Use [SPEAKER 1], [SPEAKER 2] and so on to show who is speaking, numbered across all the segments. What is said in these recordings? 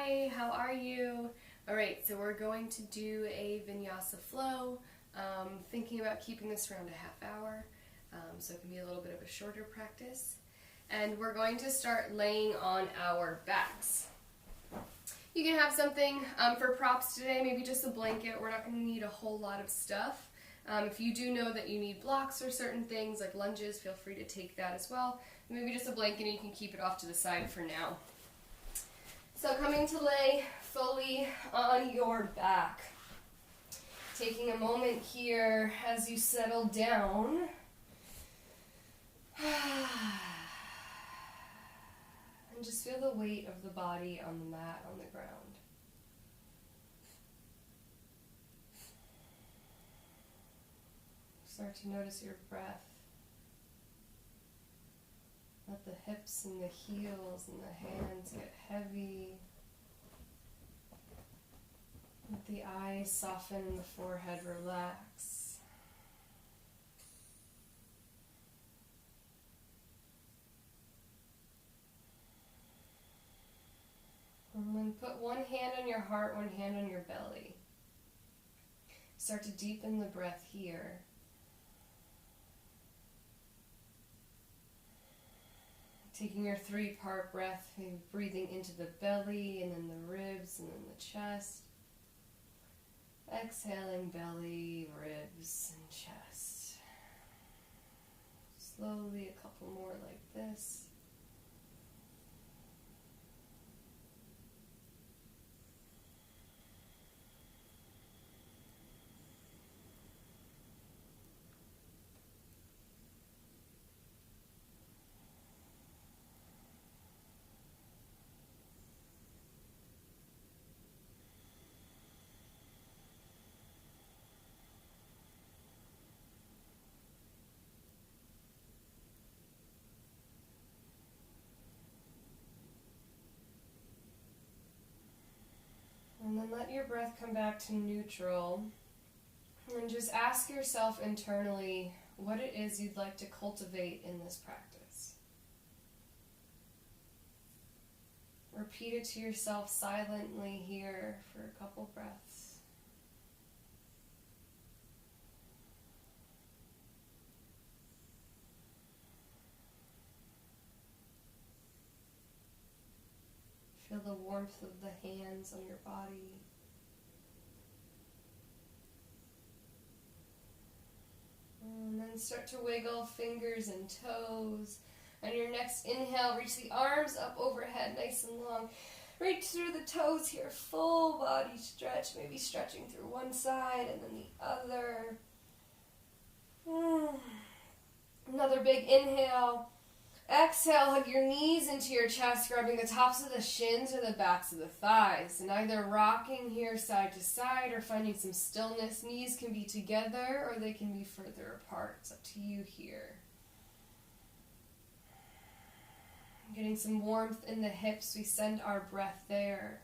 [SPEAKER 1] Hi, how are you? Alright, so we're going to do a Vinyasa flow. Thinking about keeping this around a half hour, so it can be a little bit of a shorter practice. And we're going to start laying on our backs. You can have something for props today, maybe just a blanket. We're not going to need a whole lot of stuff. If you do know that you need blocks or certain things like lunges, feel free to take that as well. Maybe just a blanket and you can keep it off to the side for now. So coming to lay fully on your back. Taking a moment here as you settle down. And just feel the weight of the body on the mat, on the ground. Start to notice your breath. Let the hips and the heels and the hands get heavy. Let the eyes soften and the forehead relax. And then put one hand on your heart, one hand on your belly. Start to deepen the breath here. Taking your three-part breath, maybe breathing into the belly and then the ribs and then the chest. Exhaling belly, ribs, and chest. Slowly, a couple more like this. And then let your breath come back to neutral. And just ask yourself internally what it is you'd like to cultivate in this practice. Repeat it to yourself silently here for a couple breaths. Feel the warmth of the hands on your body. And then start to wiggle fingers and toes. On your next inhale, reach the arms up overhead, nice and long. Reach through the toes here, full body stretch, maybe stretching through one side and then the other. Another big inhale. Exhale, hug your knees into your chest, grabbing the tops of the shins or the backs of the thighs. And either rocking here side to side or finding some stillness. Knees can be together or they can be further apart. It's up to you here. Getting some warmth in the hips, we send our breath there.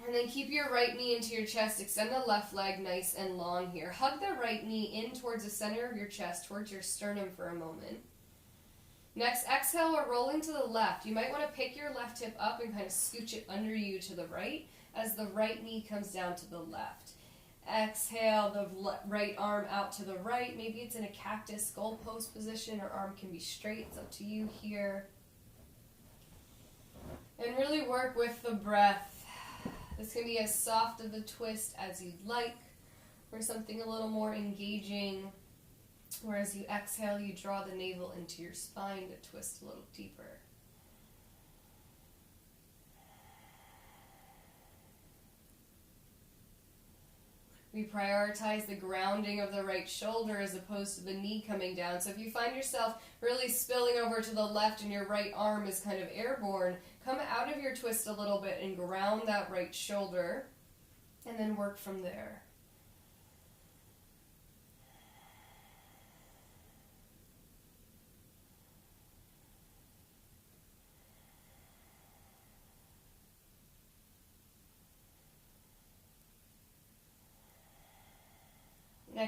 [SPEAKER 1] And then keep your right knee into your chest. Extend the left leg nice and long here. Hug the right knee in towards the center of your chest, towards your sternum for a moment. Next, exhale, we're rolling to the left. You might want to pick your left hip up and kind of scooch it under you to the right as the right knee comes down to the left. Exhale, the right arm out to the right. Maybe it's in a cactus skull pose position or arm can be straight. It's up to you here. And really work with the breath. This can be as soft of a twist as you'd like, or something a little more engaging, where as you exhale, you draw the navel into your spine to twist a little deeper. We prioritize the grounding of the right shoulder as opposed to the knee coming down. So if you find yourself really spilling over to the left and your right arm is kind of airborne, come out of your twist a little bit and ground that right shoulder, and then work from there.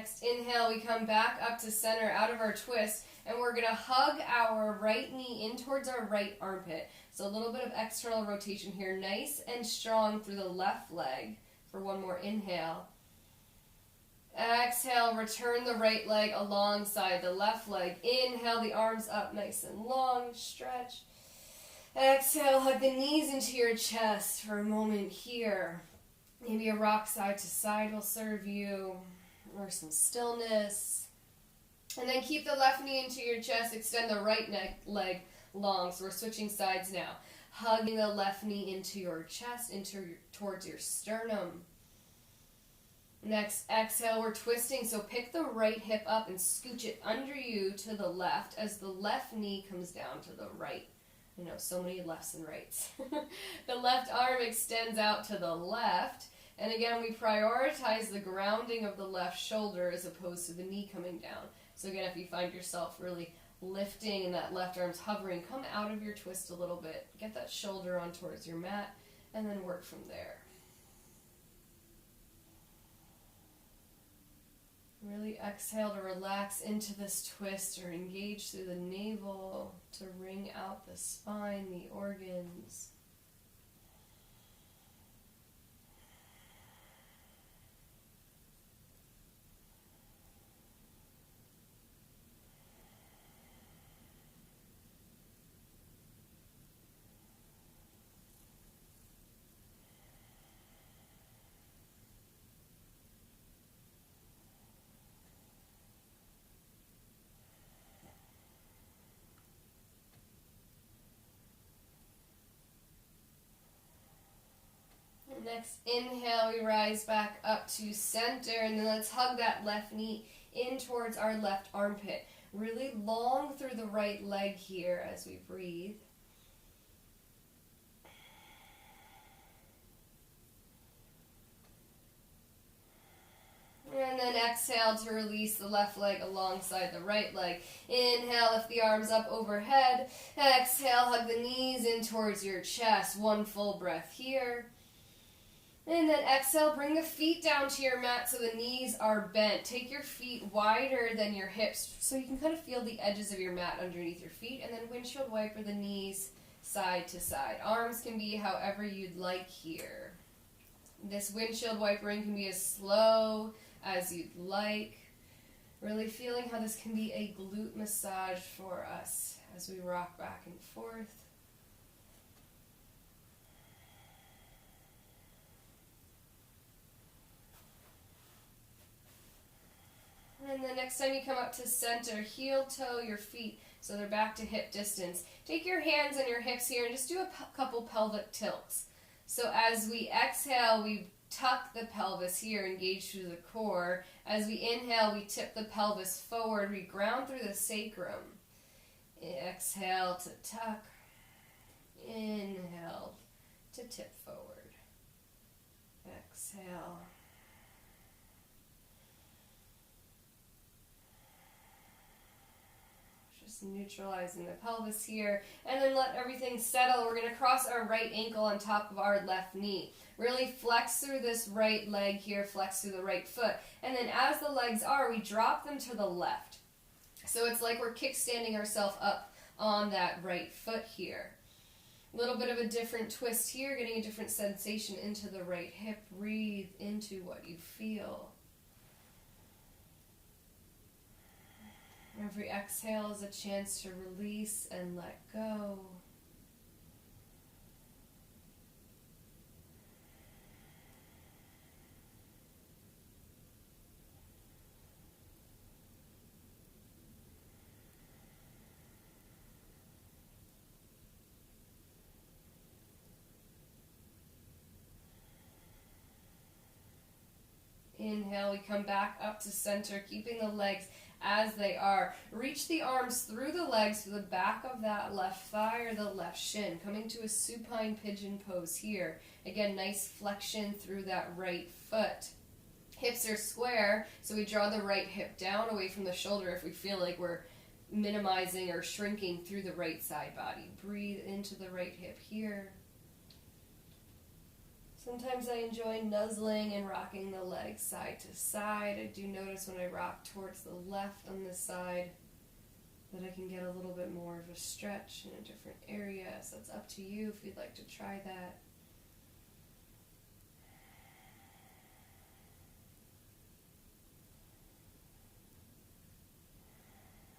[SPEAKER 1] Next inhale, we come back up to center out of our twist, and we're going to hug our right knee in towards our right armpit. So a little bit of external rotation here, nice and strong through the left leg for one more inhale. Exhale, return the right leg alongside the left leg. Inhale, the arms up nice and long, stretch. Exhale, hug the knees into your chest for a moment here. Maybe a rock side to side will serve you, or some stillness. And then keep the left knee into your chest, extend the right leg long. So we're switching sides now. Hugging the left knee into your chest, towards your sternum. Next, exhale, we're twisting, so pick the right hip up and scooch it under you to the left as the left knee comes down to the right. You know, so many lefts and rights. The left arm extends out to the left, and again, we prioritize the grounding of the left shoulder as opposed to the knee coming down. So again, if you find yourself really lifting and that left arm's hovering, come out of your twist a little bit. Get that shoulder on towards your mat, and then work from there. Really exhale to relax into this twist or engage through the navel to wring out the spine, the organs. Next inhale, we rise back up to center, and then let's hug that left knee in towards our left armpit. Really long through the right leg here as we breathe. And then exhale to release the left leg alongside the right leg. Inhale, lift the arms up overhead. Exhale, hug the knees in towards your chest. One full breath here. And then exhale, bring the feet down to your mat so the knees are bent. Take your feet wider than your hips so you can kind of feel the edges of your mat underneath your feet. And then windshield wiper the knees side to side. Arms can be however you'd like here. This windshield wipering can be as slow as you'd like. Really feeling how this can be a glute massage for us as we rock back and forth. And then next time you come up to center, heel toe your feet so they're back to hip distance. Take your hands on your hips here and just do a couple pelvic tilts. So as we exhale, we tuck the pelvis here, engage through the core. As we inhale, we tip the pelvis forward. We ground through the sacrum. Exhale to tuck. Inhale to tip forward. Exhale. Neutralizing the pelvis here, and then let everything settle. We're going to cross our right ankle on top of our left knee. Really flex through this right leg here, flex through the right foot, and then as the legs are, we drop them to the left. So it's like we're kickstanding ourselves up on that right foot here. A little bit of a different twist here, getting a different sensation into the right hip. Breathe into what you feel. Every exhale is a chance to release and let go. Inhale, we come back up to center, keeping the legs as they are. Reach the arms through the legs to the back of that left thigh or the left shin, coming to a supine pigeon pose here. Again, nice flexion through that right foot. Hips are square, so we draw the right hip down away from the shoulder if we feel like we're minimizing or shrinking through the right side body. Breathe into the right hip here. Sometimes I enjoy nuzzling and rocking the legs side to side. I do notice when I rock towards the left on this side that I can get a little bit more of a stretch in a different area. So it's up to you if you'd like to try that.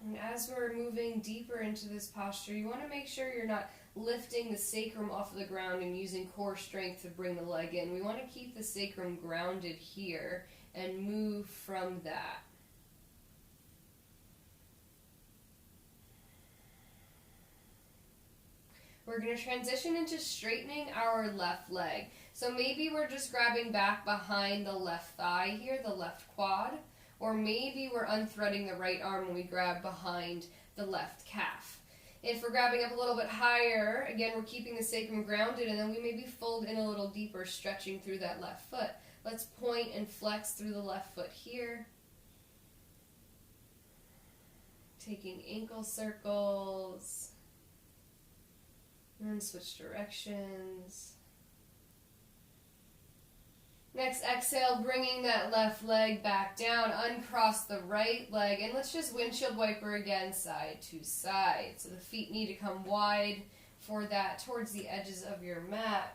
[SPEAKER 1] And as we're moving deeper into this posture, you want to make sure you're not lifting the sacrum off of the ground and using core strength to bring the leg in. We want to keep the sacrum grounded here and move from that. We're going to transition into straightening our left leg. So maybe we're just grabbing back behind the left thigh here, the left quad. Or maybe we're unthreading the right arm when we grab behind the left calf. If we're grabbing up a little bit higher, again, we're keeping the sacrum grounded, and then we maybe fold in a little deeper, stretching through that left foot. Let's point and flex through the left foot here. Taking ankle circles. And switch directions. Next, exhale, bringing that left leg back down, uncross the right leg, and let's just windshield wiper again, side to side. So the feet need to come wide for that, towards the edges of your mat.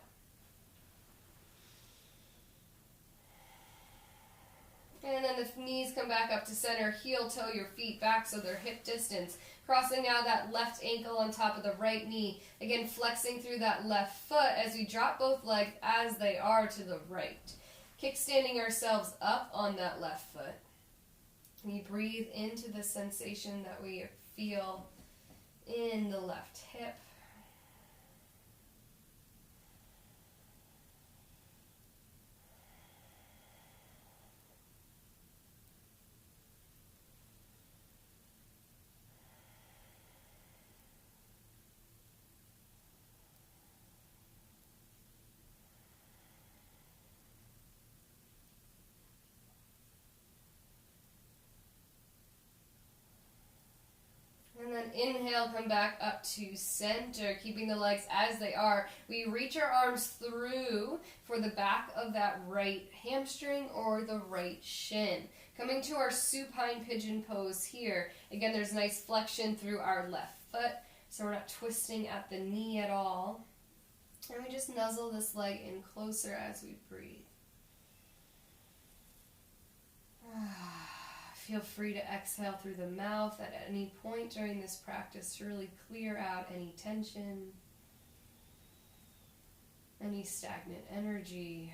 [SPEAKER 1] And then the knees come back up to center, heel toe your feet back so they're hip distance. Crossing now that left ankle on top of the right knee. Again, flexing through that left foot as we drop both legs as they are to the right. Kickstanding ourselves up on that left foot. We breathe into the sensation that we feel in the left hip. And then inhale, come back up to center, keeping the legs as they are. We reach our arms through for the back of that right hamstring or the right shin. Coming to our supine pigeon pose here. Again, there's nice flexion through our left foot, so we're not twisting at the knee at all. And we just nuzzle this leg in closer as we breathe. Feel free to exhale through the mouth at any point during this practice to really clear out any tension, any stagnant energy.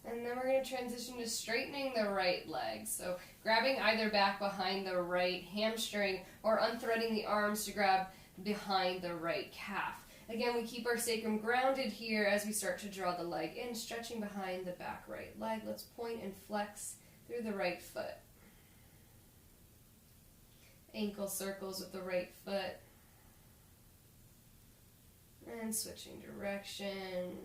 [SPEAKER 1] And then we're going to transition to straightening the right leg. So grabbing either back behind the right hamstring or unthreading the arms to grab behind the right calf. Again, we keep our sacrum grounded here as we start to draw the leg in, stretching behind the back right leg. Let's point and flex through the right foot. Ankle circles with the right foot. And switching direction.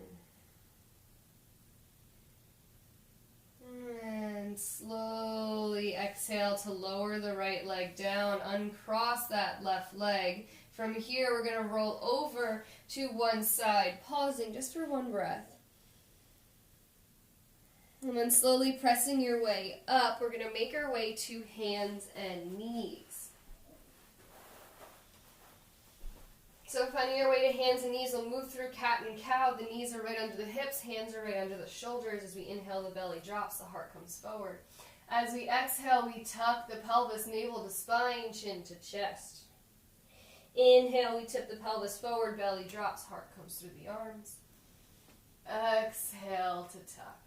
[SPEAKER 1] And slowly exhale to lower the right leg down, uncross that left leg. From here, we're going to roll over to one side, pausing just for one breath. And then slowly pressing your way up, we're going to make our way to hands and knees. So finding our way to hands and knees, we'll move through cat and cow. The knees are right under the hips, hands are right under the shoulders. As we inhale, the belly drops, the heart comes forward. As we exhale, we tuck the pelvis, navel to spine, chin to chest.
[SPEAKER 2] Inhale, we tip the pelvis forward, belly drops, heart comes through the arms.
[SPEAKER 1] Exhale to tuck.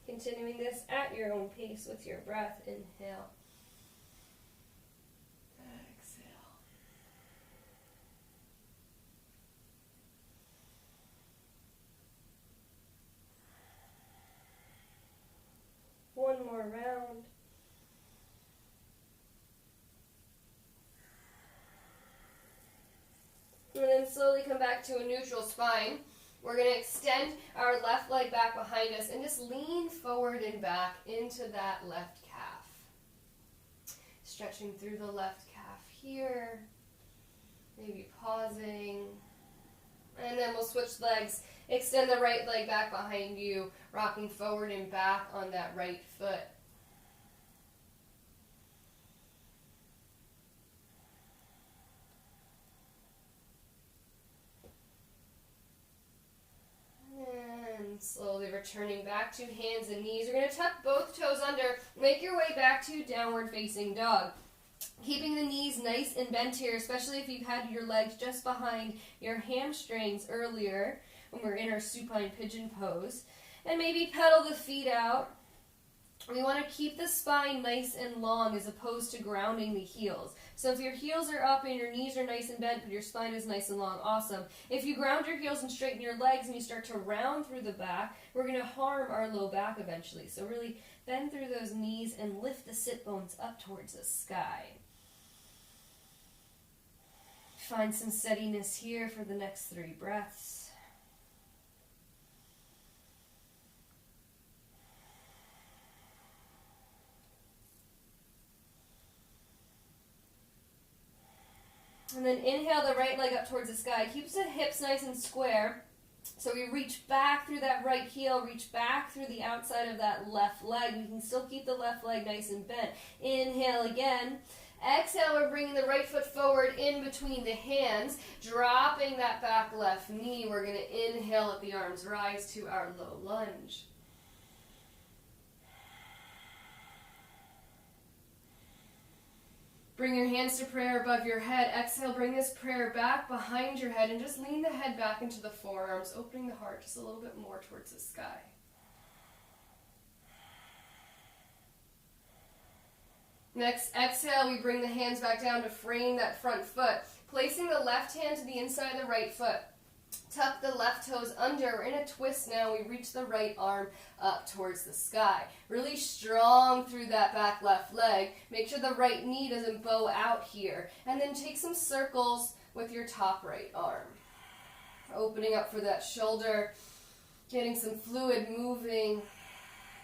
[SPEAKER 2] Continuing this at your own pace with your breath. Inhale.
[SPEAKER 1] Exhale.
[SPEAKER 2] One more round. And then slowly come back to a neutral spine. We're going to extend our left leg back behind us and just lean forward and back into that left calf. Stretching through the left calf here. Maybe pausing. And then we'll switch legs. Extend the right leg back behind you, rocking forward and back on that right foot. And slowly returning back to hands and knees. You're going to tuck both toes under. Make your way back to downward facing dog. Keeping the knees nice and bent here, especially if you've had your legs just behind your hamstrings earlier when we're in our supine pigeon pose. And maybe pedal the feet out. We want to keep the spine nice and long as opposed to grounding the heels. So if your heels are up and your knees are nice and bent but your spine is nice and long, awesome. If you ground your heels and straighten your legs and you start to round through the back, we're going to harm our low back eventually. So really bend through those knees and lift the sit bones up towards the sky. Find some steadiness here for the next 3 breaths. And then inhale the right leg up towards the sky. Keeps the hips nice and square. So we reach back through that right heel, reach back through the outside of that left leg. We can still keep the left leg nice and bent. Inhale again. Exhale, we're bringing the right foot forward in between the hands, dropping that back left knee. We're going to inhale, let the arms rise to our low lunge. Bring your hands to prayer above your head. Exhale, bring this prayer back behind your head and just lean the head back into the forearms, opening the heart just a little bit more towards the sky. Next, exhale, we bring the hands back down to frame that front foot. Placing the left hand to the inside of the right foot. Tuck the left toes under. We're in a twist now. We reach the right arm up towards the sky. Really strong through that back left leg. Make sure the right knee doesn't bow out here. And then take some circles with your top right arm. Opening up for that shoulder. Getting some fluid moving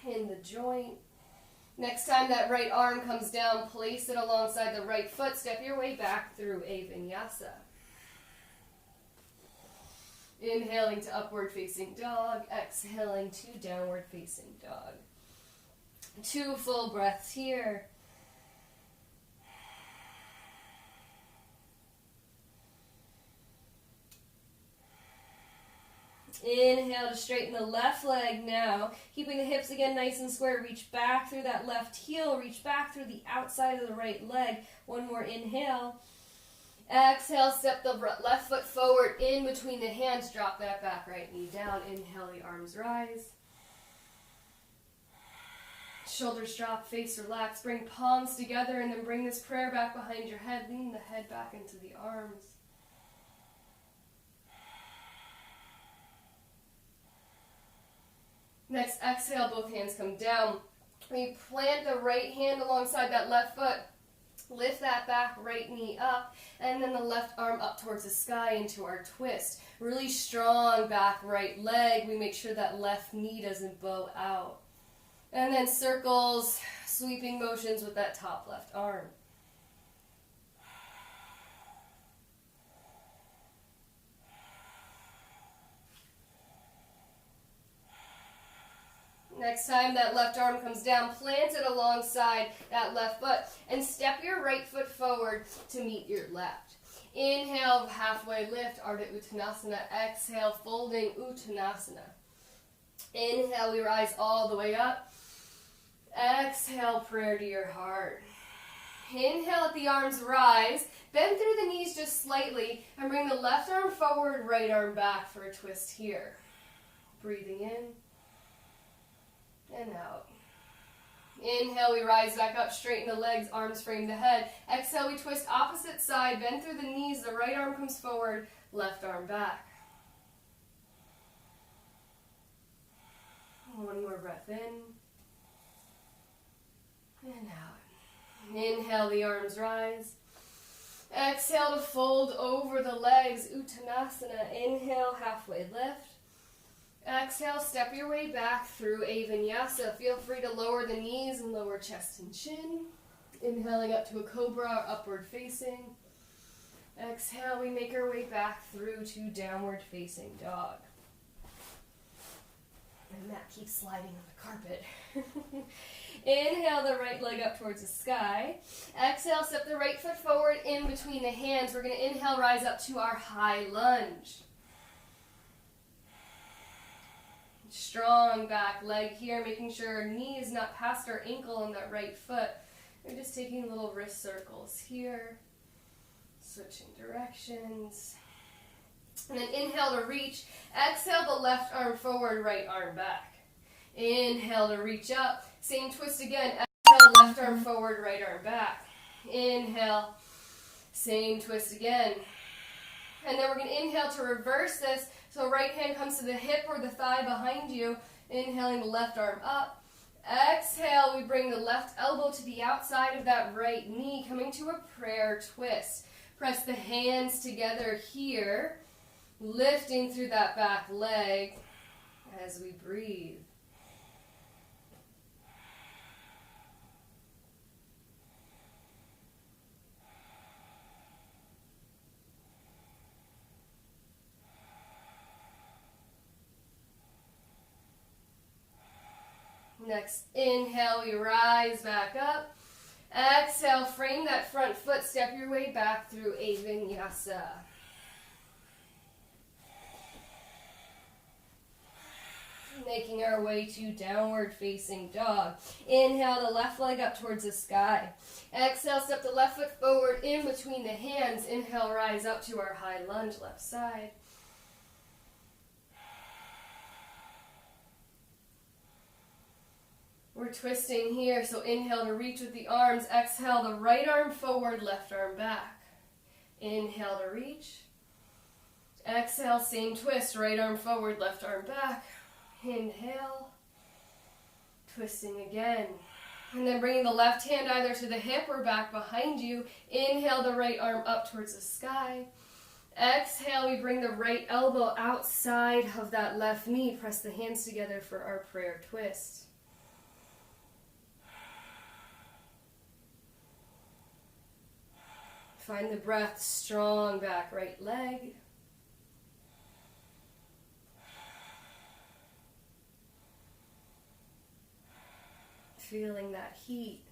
[SPEAKER 2] in the joint. Next time that right arm comes down, place it alongside the right foot. Step your way back through a vinyasa. Inhaling to upward facing dog, exhaling to downward facing dog. 2 full breaths here. Inhale to straighten the left leg now. Keeping the hips again nice and square. Reach back through that left heel. Reach back through the outside of the right leg. One more inhale. Exhale, step the left foot forward in between the hands. Drop that back right knee down. Inhale, the arms rise. Shoulders drop, face relax. Bring palms together and then bring this prayer back behind your head. Lean the head back into the arms. Next, exhale, both hands come down. We plant the right hand alongside that left foot. Lift that back right knee up, and then the left arm up towards the sky into our twist. Really strong back right leg. We make sure that left knee doesn't bow out. And then circles, sweeping motions with that top left arm. Next time that left arm comes down, plant it alongside that left foot and step your right foot forward to meet your left. Inhale, halfway lift, Ardha Uttanasana. Exhale, folding Uttanasana. Inhale, we rise all the way up. Exhale, prayer to your heart. Inhale, let the arms rise. Bend through the knees just slightly and bring the left arm forward, right arm back for a twist here. Breathing in and out. Inhale, we rise back up, straighten the legs, arms frame the head. Exhale, we twist opposite side, bend through the knees, the right arm comes forward, left arm back. One more breath in and out. Inhale, the arms rise. Exhale to fold over the legs, Uttanasana. Inhale, halfway lift. Exhale, step your way back through a vinyasa. Feel free to lower the knees and lower chest and chin. Inhaling up to a cobra or upward facing. Exhale, we make our way back through to downward facing dog. And that keeps sliding on the carpet. Inhale the right leg up towards the sky. Exhale, step the right foot forward in between the hands. We're going to inhale, rise up to our high lunge. Strong back leg here, making sure our knee is not past our ankle on that right foot. We're just taking little wrist circles here. Switching directions. And then inhale to reach. Exhale the left arm forward, right arm back. Inhale to reach up. Same twist again. Exhale, left arm forward, right arm back. Inhale. Same twist again. And then we're going to inhale to reverse this. So right hand comes to the hip or the thigh behind you. Inhaling the left arm up. Exhale, we bring the left elbow to the outside of that right knee, coming to a prayer twist. Press the hands together here, lifting through that back leg as we breathe. Next inhale, we rise back up. Exhale, frame that front foot, step your way back through a vinyasa. Making our way to downward facing dog. Inhale the left leg up towards the sky. Exhale, step the left foot forward in between the hands. Inhale, rise up to our high lunge, left side. We're twisting here, so inhale to reach with the arms. Exhale, the right arm forward, left arm back. Inhale to reach. Exhale, same twist, right arm forward, left arm back. Inhale. Twisting again. And then bringing the left hand either to the hip or back behind you. Inhale, the right arm up towards the sky. Exhale, we bring the right elbow outside of that left knee. Press the hands together for our prayer twist. Find the breath, strong back right leg. Feeling that heat.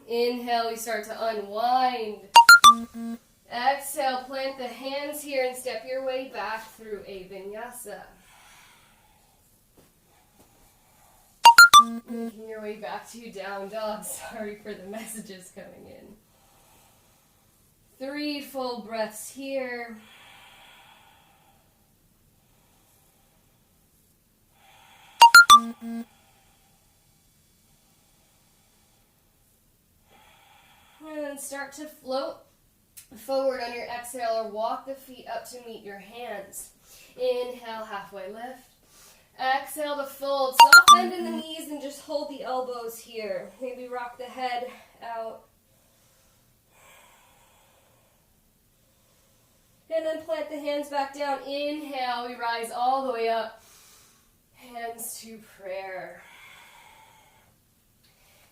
[SPEAKER 2] Inhale, we start to unwind. Exhale, plant the hands here and step your way back through a vinyasa. Making your way back to down dog. Sorry for the messages coming in. 3 full breaths here. And then start to float forward on your exhale or walk the feet up to meet your hands. Inhale, halfway lift. Exhale to fold. Soft bend in the knees and just hold the elbows here. Maybe rock the head out. And then plant the hands back down. Inhale, we rise all the way up. Hands to prayer.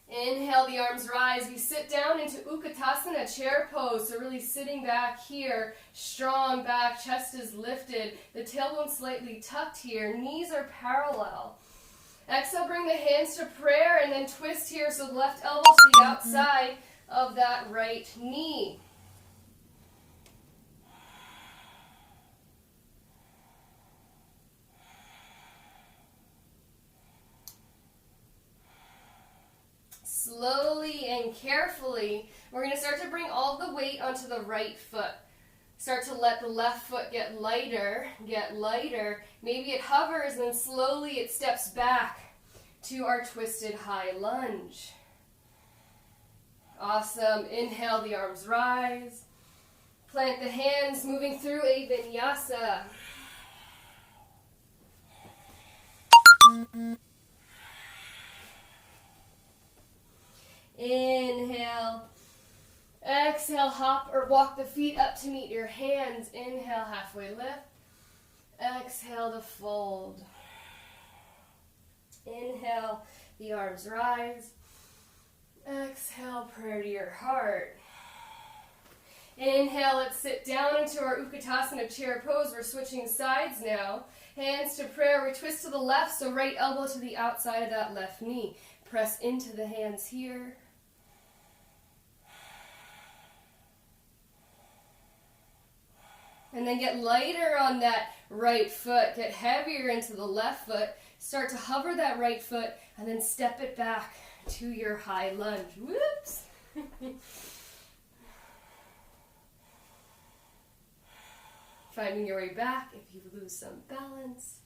[SPEAKER 2] Inhale, the arms rise. We sit down into Uttanasana, chair pose. So really sitting back here, strong back, chest is lifted, the tailbone slightly tucked here, knees are parallel. Exhale, bring the hands to prayer and then twist here so the left elbow to the outside of that right knee. slowly and carefully, we're going to start to bring all the weight onto the right foot. Start to let the left foot get lighter, get lighter. Maybe it hovers and then slowly it steps back to our twisted high lunge. Awesome. Inhale, the arms rise. Plant the hands, moving through a vinyasa. Inhale. Exhale, hop or walk the feet up to meet your hands. Inhale, halfway lift. Exhale to fold. Inhale, the arms rise. Exhale, prayer to your heart. Inhale, let's sit down into our Utkatasana chair pose. We're switching sides now. Hands to prayer. We twist to the left, so right elbow to the outside of that left knee. Press into the hands here. And then get lighter on that right foot. Get heavier into the left foot. Start to hover that right foot and then step it back to your high lunge. Whoops! Finding your way back if you lose some balance.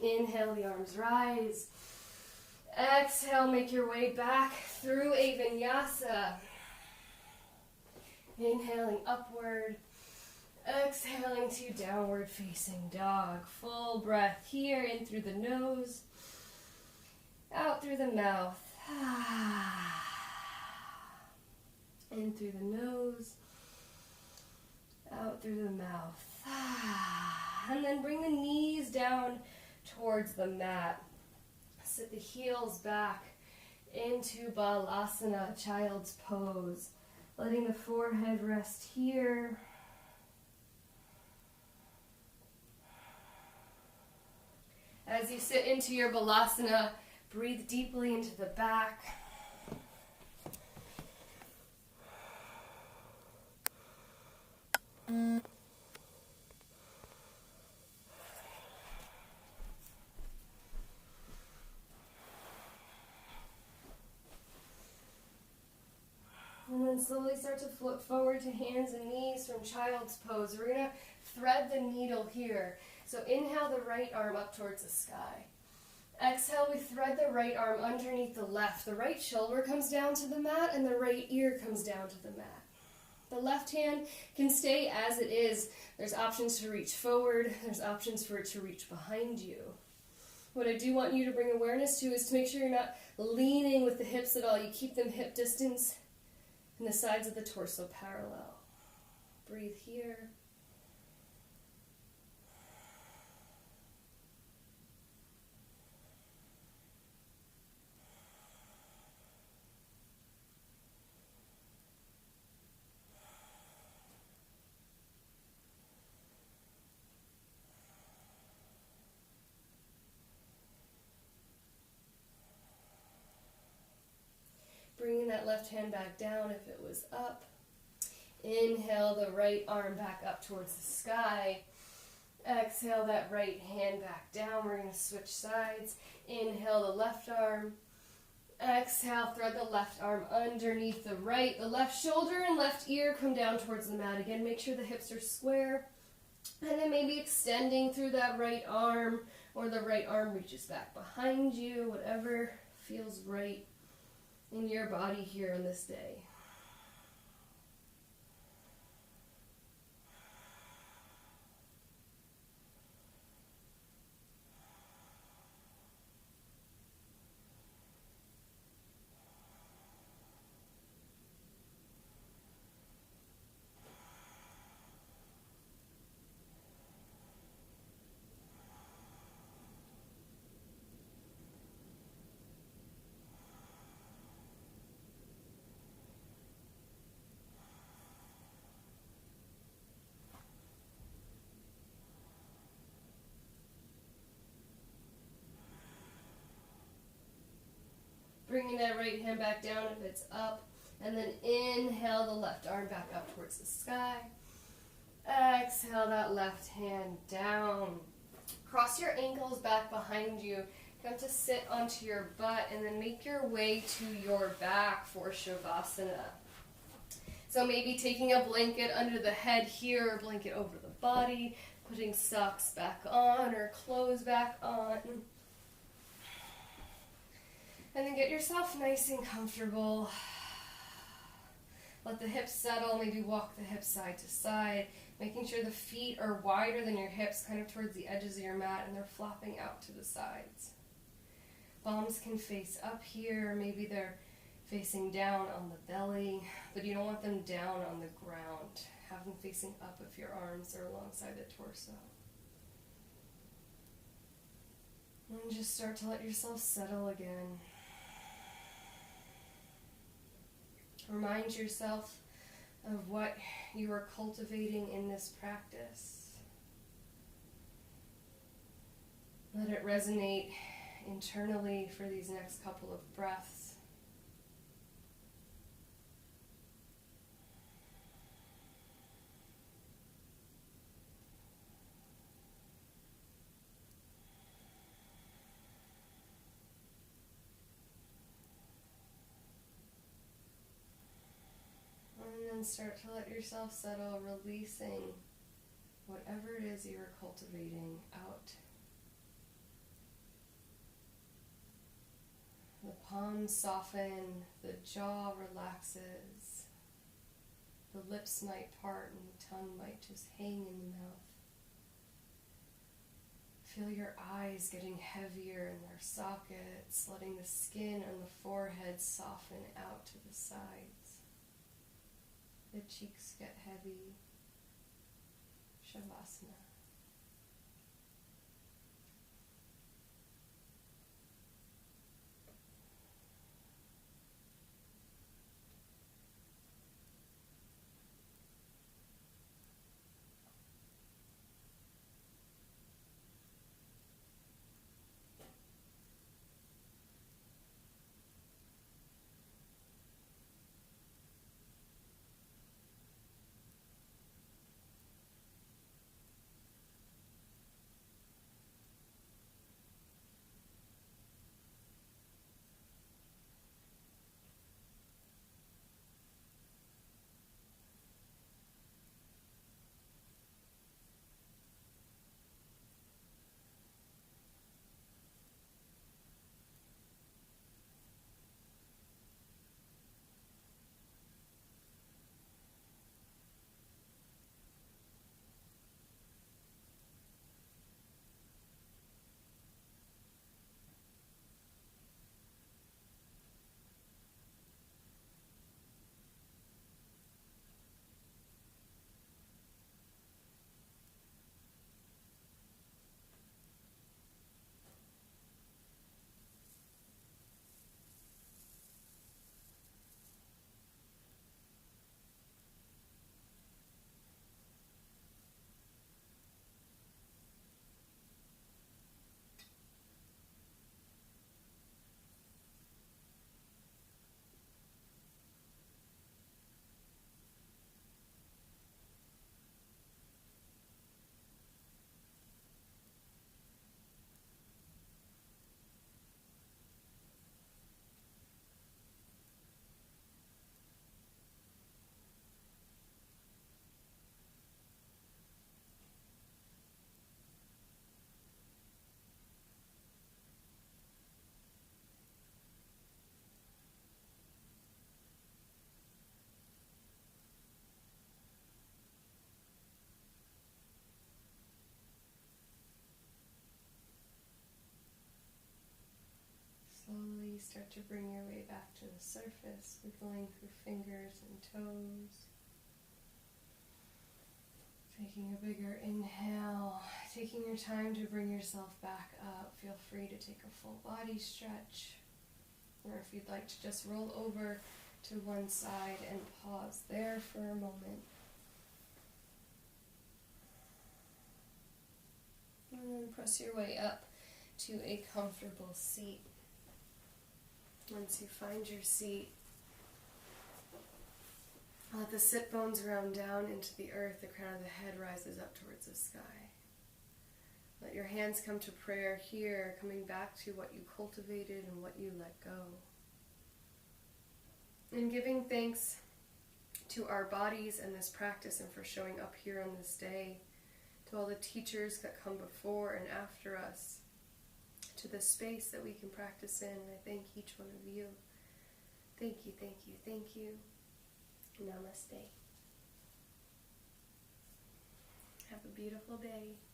[SPEAKER 2] Inhale, the arms rise. Exhale, make your way back through a vinyasa. Inhaling upward. Exhaling to downward facing dog. Full breath here, in through the nose, out through the mouth. In through the nose, out through the mouth. And then bring the knees down towards the mat. Sit the heels back into Balasana, child's pose. Letting the forehead rest here. As you sit into your Balasana, breathe deeply into the back. And then slowly start to flip forward to hands and knees from child's pose. We're going to thread the needle here. So inhale the right arm up towards the sky. Exhale, we thread the right arm underneath the left. The right shoulder comes down to the mat and the right ear comes down to the mat. The left hand can stay as it is. There's options to reach forward. There's options for it to reach behind you. What I do want you to bring awareness to is to make sure you're not leaning with the hips at all. You keep them hip distance and the sides of the torso parallel. Breathe here. Bringing that left hand back down if it was up. Inhale the right arm back up towards the sky. Exhale that right hand back down. We're going to switch sides. Inhale the left arm. Exhale, thread the left arm underneath the right. The left shoulder and left ear come down towards the mat. Again, make sure the hips are square. And then maybe extending through that right arm, or the right arm reaches back behind you, whatever feels right in your body here on this day. Bringing that right hand back down if it's up. And then inhale the left arm back up towards the sky. Exhale that left hand down. Cross your ankles back behind you. Come to sit onto your butt and then make your way to your back for Shavasana. So maybe taking a blanket under the head here, or blanket over the body, putting socks back on or clothes back on. And then get yourself nice and comfortable. Let the hips settle, maybe walk the hips side to side, making sure the feet are wider than your hips, kind of towards the edges of your mat, and they're flopping out to the sides. Palms can face up here, maybe they're facing down on the belly, but you don't want them down on the ground. Have them facing up if your arms are alongside the torso. And just start to let yourself settle again. Remind yourself of what you are cultivating in this practice. Let it resonate internally for these next couple of breaths. And then start to let yourself settle, releasing whatever it is you are cultivating out. The palms soften, the jaw relaxes, the lips might part and the tongue might just hang in the mouth. Feel your eyes getting heavier in their sockets, letting the skin on the forehead soften out to the sides. The cheeks get heavy. Shavasana. Slowly start to bring your way back to the surface, wiggling through fingers and toes. Taking a bigger inhale, taking your time to bring yourself back up. Feel free to take a full body stretch, or if you'd like to just roll over to one side and pause there for a moment. And then press your way up to a comfortable seat. Once you find your seat, let the sit bones round down into the earth. The crown of the head rises up towards the sky.
[SPEAKER 1] Let your hands come to prayer here, coming back to what you cultivated and what you let go. And giving thanks to our bodies and this practice and for showing up here on this day, to all the teachers that come before and after us, to the space that we can practice in. I thank each one of you. Thank you, thank you, thank you. Namaste. Have a beautiful day.